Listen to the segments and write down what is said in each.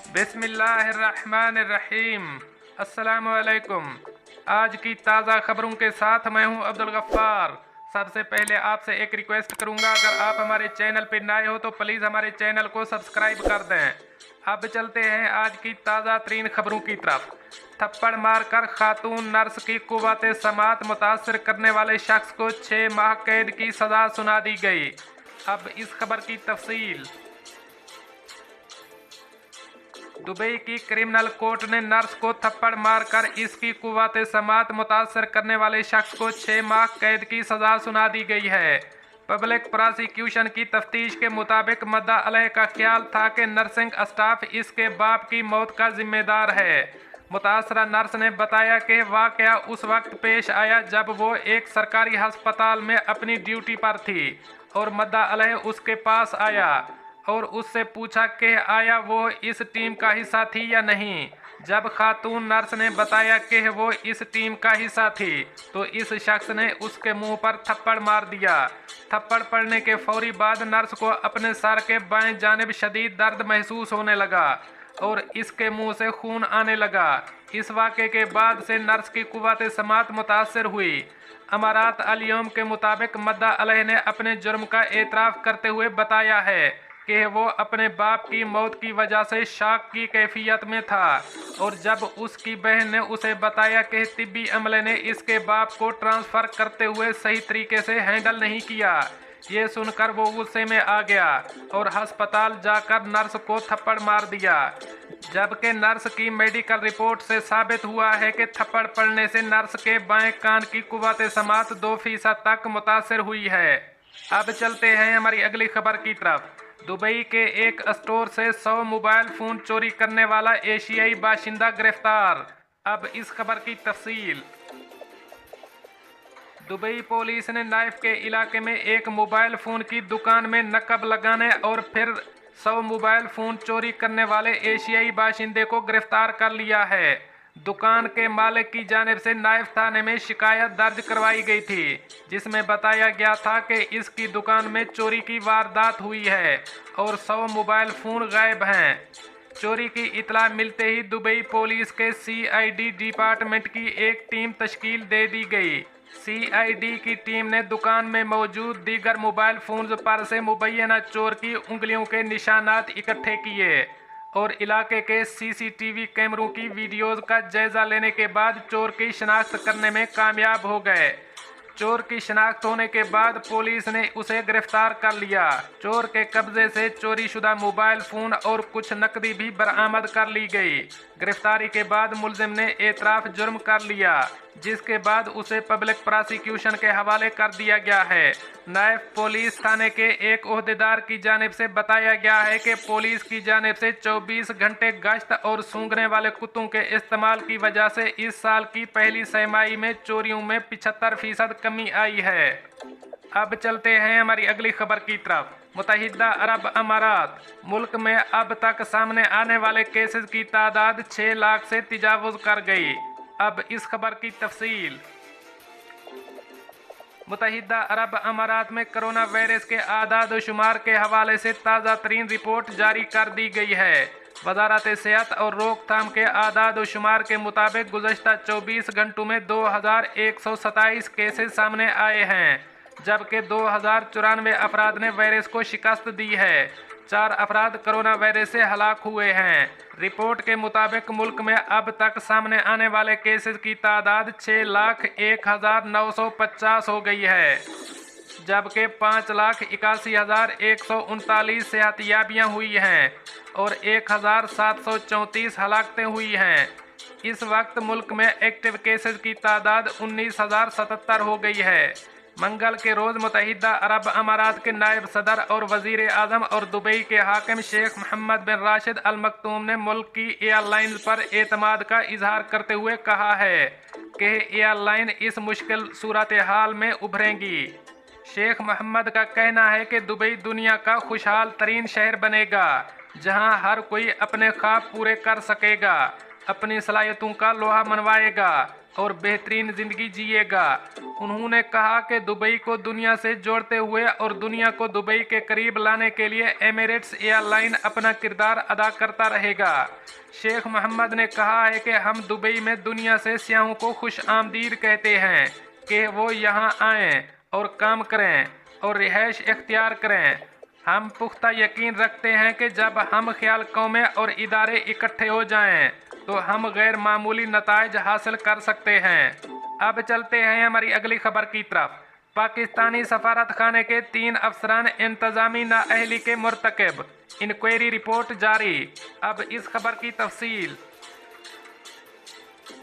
बिस्मिल्लाहिर्रहमानिर्रहीम। अस्सलामुअलैकुम। आज की ताज़ा खबरों के साथ मैं हूं अब्दुल गफ्फार। सबसे पहले आपसे एक रिक्वेस्ट करूंगा, अगर आप हमारे चैनल पर नए हो तो प्लीज़ हमारे चैनल को सब्सक्राइब कर दें। अब चलते हैं आज की ताज़ा तरीन खबरों की तरफ। थप्पड़ मारकर खातून नर्स की कुव्वत समात मुतासर करने वाले शख्स को 6 माह कैद की सज़ा सुना दी गई। अब इस खबर की तफसील। दुबई की क्रिमिनल कोर्ट ने नर्स को थप्पड़ मारकर इसकी कुव्वत समात मुतासर करने वाले शख्स को 6 माह कैद की सजा सुना दी गई है। पब्लिक प्रोसिक्यूशन की तफ्तीश के मुताबिक मद्दा अलह का ख्याल था कि नर्सिंग स्टाफ इसके बाप की मौत का जिम्मेदार है। मुतासरा नर्स ने बताया कि वाकया उस वक्त पेश आया जब वो एक सरकारी अस्पताल में अपनी ड्यूटी पर थी और मद्दा अलह उसके पास आया और उससे पूछा कि आया वो इस टीम का हिस्सा थी या नहीं। जब खातून नर्स ने बताया कि वो इस टीम का हिस्सा थी तो इस शख्स ने उसके मुंह पर थप्पड़ मार दिया। थप्पड़ पड़ने के फौरी बाद नर्स को अपने सर के बाएं जानिब शदीद दर्द महसूस होने लगा और इसके मुंह से खून आने लगा। इस वाक़े के बाद से नर्स की कुव्वत समात मुतासर हुई। अमारात अल-यौम के मुताबिक मद्दा अलह ने अपने जुर्म का एतराफ़ करते हुए बताया है कि वो अपने बाप की मौत की वजह से शॉक की कैफियत में था और जब उसकी बहन ने उसे बताया कि तिब्बी अमले ने इसके बाप को ट्रांसफ़र करते हुए सही तरीके से हैंडल नहीं किया, ये सुनकर वो गुस्से में आ गया और अस्पताल जाकर नर्स को थप्पड़ मार दिया। जबकि नर्स की मेडिकल रिपोर्ट से साबित हुआ है कि थप्पड़ पड़ने से नर्स के बाएं कान की कुव्वत समात 2% तक मुतासर हुई है। अब चलते हैं हमारी अगली खबर की तरफ। दुबई के एक स्टोर से 100 मोबाइल फ़ोन चोरी करने वाला एशियाई बाशिंदा गिरफ्तार। अब इस खबर की तफसील। दुबई पुलिस ने नाइफ के इलाके में एक मोबाइल फ़ोन की दुकान में नकब लगाने और फिर 100 मोबाइल फ़ोन चोरी करने वाले एशियाई बाशिंदे को गिरफ्तार कर लिया है। दुकान के मालिक की जानिब से नाइफ थाने में शिकायत दर्ज करवाई गई थी जिसमें बताया गया था कि इसकी दुकान में चोरी की वारदात हुई है और 100 मोबाइल फ़ोन गायब हैं। चोरी की इतला मिलते ही दुबई पुलिस के CID डिपार्टमेंट की एक टीम तश्कील दे दी गई। CID की टीम ने दुकान में मौजूद दीगर मोबाइल फ़ोन्स पर से मुबैना चोर की उंगलियों के निशानात इकट्ठे किए और इलाके के CCTV कैमरों की वीडियोज़ का जायज़ा लेने के बाद चोर की शनाख्त करने में कामयाब हो गए। चोर की शनाख्त होने के बाद पुलिस ने उसे गिरफ्तार कर लिया। चोर के कब्जे से चोरी शुदा मोबाइल फ़ोन और कुछ नकदी भी बरामद कर ली गई। गिरफ्तारी के बाद मुलजिम ने एतराफ़ जुर्म कर लिया जिसके बाद उसे पब्लिक प्रोसिक्यूशन के हवाले कर दिया गया है। नायब पुलिस थाने के एक ओहदेदार की जानिब से बताया गया है कि पुलिस की जानिब से 24 घंटे गश्त और सूंघने वाले कुत्तों के इस्तेमाल की वजह से इस साल की पहली छमाही में चोरियों में 75% कमी आई है। अब चलते हैं हमारी अगली खबर की तरफ। मुत्तहिदा अरब अमारात मुल्क में अब तक सामने आने वाले केसेस की तादाद 6 लाख से तजावुज़ कर गई। अब इस खबर की तफसील। मुत्तहिदा अरब अमारात में कोरोना वायरस के आदाद व शुमार के हवाले से ताज़ा तरीन रिपोर्ट जारी कर दी गई है। वजारत सेहत और रोकथाम के आदाद व शुमार के मुताबिक गुज़श्ता 24 घंटों में 2127 केसेस सामने आए हैं जबकि 2094 अफराद ने वायरस को शिकस्त दी है। 4 अफराद कोरोना वायरस से हलाक हुए हैं। रिपोर्ट के मुताबिक मुल्क में अब तक सामने आने वाले केसेस की तादाद 6,01,950 हो गई है जबकि 5,81,139 सेहतियाबियाँ हुई हैं और 1,734 हलाकतें हुई हैं। इस वक्त मुल्क में एक्टिव केसेस की तादाद 19,077 हो गई है। मंगल के रोज़ मुत्तहिदा अरब अमारात के नायब सदर और वज़ीर आज़म और दुबई के हाकिम शेख मोहम्मद बिन राशिद अल मक्तूम ने मुल्क की एयरलाइंस पर एतमाद का इजहार करते हुए कहा है कि एयरलाइन इस मुश्किल सूरत हाल में उभरेंगी। शेख मोहम्मद का कहना है कि दुबई दुनिया का खुशहाल तरीन शहर बनेगा जहां हर कोई अपने ख्वाब पूरे कर सकेगा। अपनी सलाहियतों का लोहा मनवाएगा और बेहतरीन जिंदगी जिएगा। उन्होंने कहा कि दुबई को दुनिया से जोड़ते हुए और दुनिया को दुबई के करीब लाने के लिए एमिरेट्स एयरलाइन अपना किरदार अदा करता रहेगा। शेख मोहम्मद ने कहा है कि हम दुबई में दुनिया से सियाहों को खुश आमदीद कहते हैं कि वो यहाँ आएँ और काम करें और रिहाइश इख्तियार करें। हम पुख्ता यकीन रखते हैं कि जब हम ख्याल कौमें और इदारे इकट्ठे हो जाएं तो हम गैर मामूली नताइज हासिल कर सकते हैं। अब चलते हैं हमारी अगली खबर की तरफ। पाकिस्तानी सफारत खाने के 3 अफसरान इंतजामी नाअहली के मुर्तकब, इंक्वायरी रिपोर्ट जारी। अब इस खबर की तफसील।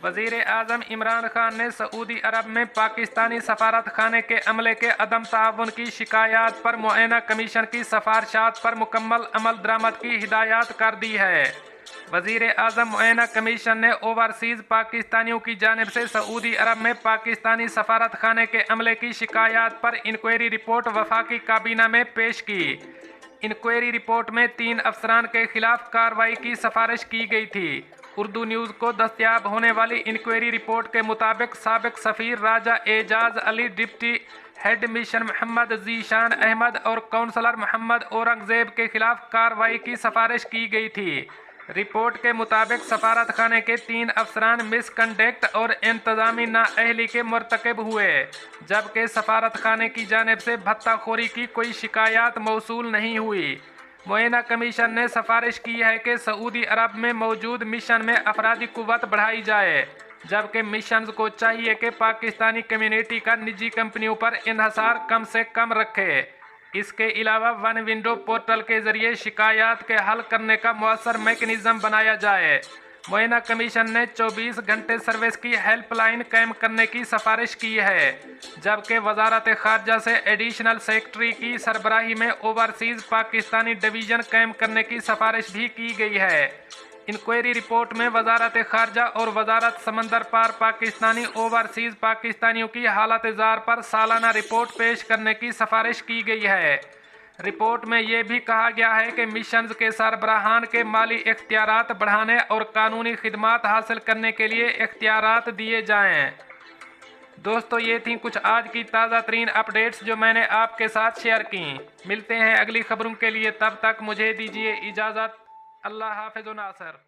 वज़ीर आज़म इमरान खान ने सऊदी अरब में पाकिस्तानी सफारत खाने के अमले के अदम ताउन की शिकायत पर मुआयना कमीशन की सिफारिशात पर मुकम्मल अमल दरामद की हिदायत कर दी है। वज़ीर आज़म मुआयना कमीशन ने ओवरसीज़ पाकिस्तानियों की जानिब से सऊदी अरब में पाकिस्तानी सफारत खाने के अमले की शिकायत पर इंक्वायरी रिपोर्ट वफाकी काबीना में पेश की। इंक्वायरी रिपोर्ट में 3 अफसरान के खिलाफ कार्रवाई की सिफारिश की गई थी। उर्दू न्यूज़ को दस्तयाब होने वाली इंक्वायरी रिपोर्ट के मुताबिक साबिक सफ़ीर Raja Ejaz Ali, deputy head mission Muhammad Zeeshan Ahmed और काउंसलर मोहम्मद औरंगजेब के खिलाफ कार्रवाई की सिफारिश की गई थी। रिपोर्ट के मुताबिक सफारत खाने के 3 अफसरान मिसकंडक्ट और इंतजामी नाअहली के मुर्तकब हुए, जबकि सफारत खाने की जानिब से भत्ताखोरी की कोई शिकायत मौसूल नहीं हुई। मुआयना कमीशन ने सिफारिश की है कि सऊदी अरब में मौजूद मिशन में अफरादी कुव्वत बढ़ाई जाए, जबकि मिशन को चाहिए कि पाकिस्तानी कम्युनिटी का निजी कंपनियों पर इन्हसार कम से कम रखे। इसके अलावा वन विंडो पोर्टल के जरिए शिकायत के हल करने का मौसर मैकेनिज्म बनाया जाए। मुआयना कमीशन ने 24 घंटे सर्विस की हेल्पलाइन कायम करने की सिफारिश की है, जबकि वजारत खारजा से एडिशनल सेक्रेटरी की सरबराही में ओवरसीज़ पाकिस्तानी डिवीज़न कायम करने की सिफारिश भी की गई है। इंक्वायरी रिपोर्ट में वजारत खारजा और वजारत समंदर पार पाकिस्तानी ओवरसीज़ पाकिस्तानियों की हालत ज़ार पर सालाना रिपोर्ट पेश करने की सिफारिश की गई है। रिपोर्ट में यह भी कहा गया है कि मिशंस के सरबराहान के माली इख्तियारात बढ़ाने और कानूनी खिदमात हासिल करने के लिए इख्तियारात दिए जाएं। दोस्तों, ये थी कुछ आज की ताज़ा तरीन अपडेट्स जो मैंने आपके साथ शेयर की। मिलते हैं अगली खबरों के लिए, तब तक मुझे दीजिए इजाज़त। अल्लाह हाफ़िज़ नासर।